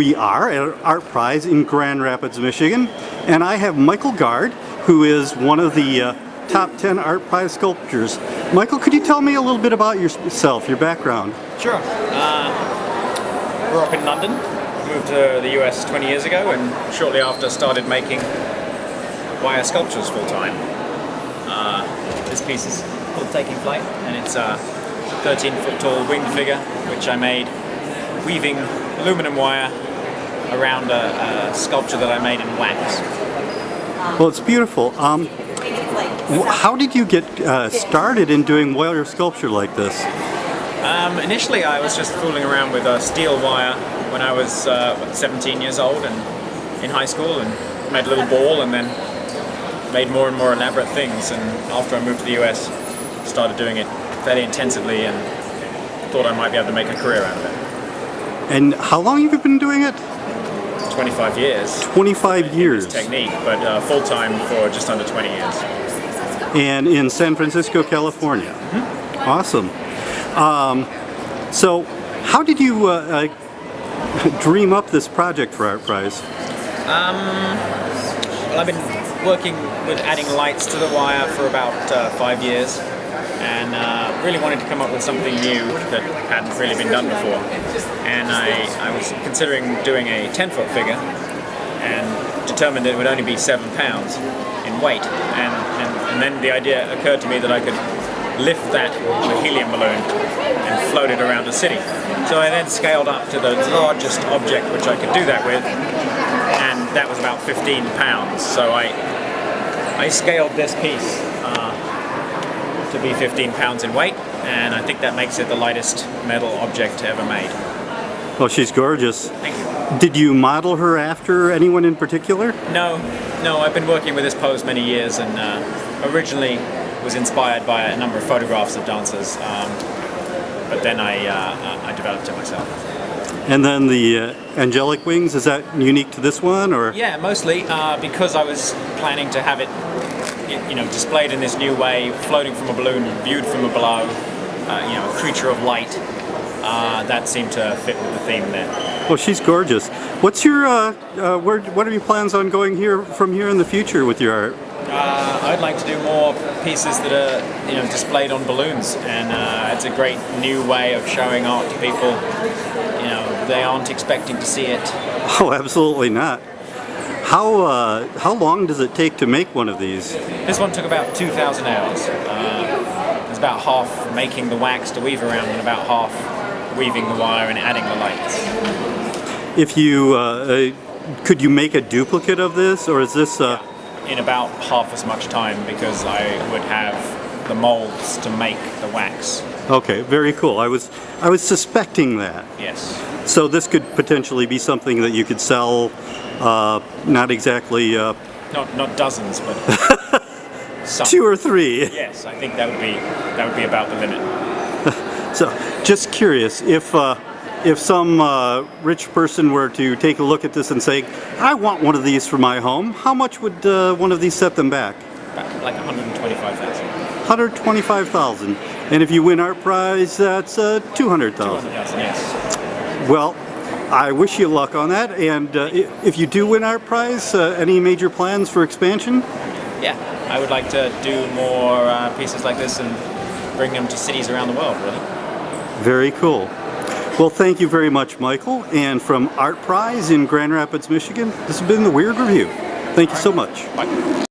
we are at ArtPrize in Grand Rapids, Michigan, and I have Michael Gard, who is one of the top 10 ArtPrize sculptors. Michael, could you tell me a little bit about yourself, your background? Sure. Grew up in London, moved to the US 20 years ago, and shortly after started making wire sculptures full time. This piece is called Taking Flight, and it's a 13-foot tall winged figure which I made weaving aluminum wire around a sculpture that I made in wax. Well, it's beautiful. How did you get started in doing wire sculpture like this? Initially I was just fooling around with steel wire when I was 17 years old and in high school, and made a little ball and then made more and more elaborate things, and after I moved to the US started doing it fairly intensively and thought I might be able to make a career out of it. And how long have you been doing it? 25 years. 25 years. This technique, but full-time for just under 20 years. And in San Francisco, California. Mm-hmm. Awesome. So how did you dream up this project for ArtPrize? Well, I've been working with adding lights to the wire for about 5 years, and really wanted to come up with something new that hadn't really been done before. And I was considering doing a 10-foot figure, and determined that it would only be 7 pounds in weight. And then the idea occurred to me that I could lift that with a helium balloon and float it around a city. So I then scaled up to the largest object which I could do that with, and that was about 15 pounds. So I scaled this piece to be 15 pounds in weight, and I think that makes it the lightest metal object ever made. Well, she's gorgeous. Thank you. Did you model her after anyone in particular? No, I've been working with this pose many years, and originally was inspired by a number of photographs of dancers, but then I developed it myself. And then the angelic wings, is that unique to this one, or? Yeah, mostly because I was planning to have it, displayed in this new way, floating from a balloon, viewed from below, a creature of light. That seemed to fit with the theme there. Well, she's gorgeous. What's your, what are your plans on going from here in the future with your art? I'd like to do more pieces that are, displayed on balloons, and it's a great new way of showing art to people. They aren't expecting to see it. Oh, absolutely not. How long does it take to make one of these? This one took about 2,000 hours. There's about half making the wax to weave around, and about half weaving the wire and adding the lights. If you could you make a duplicate of this, or is this? In about half as much time, because I would have the molds to make the wax. Okay, very cool. I was suspecting that. Yes. So this could potentially be something that you could sell, not exactly... Not dozens, but some. 2 or 3. Yes, I think that would be about the limit. So, just curious, if some rich person were to take a look at this and say, I want one of these for my home, how much would one of these set them back? About like $125,000. $125,000. And if you win ArtPrize, that's $200,000. $200,000, yes. Well, I wish you luck on that, and if you do win ArtPrize, any major plans for expansion? Yeah, I would like to do more pieces like this and bring them to cities around the world, really. Very cool. Well, thank you very much, Michael, and from ArtPrize in Grand Rapids, Michigan, this has been the Weird Review. Thank you so much. Bye.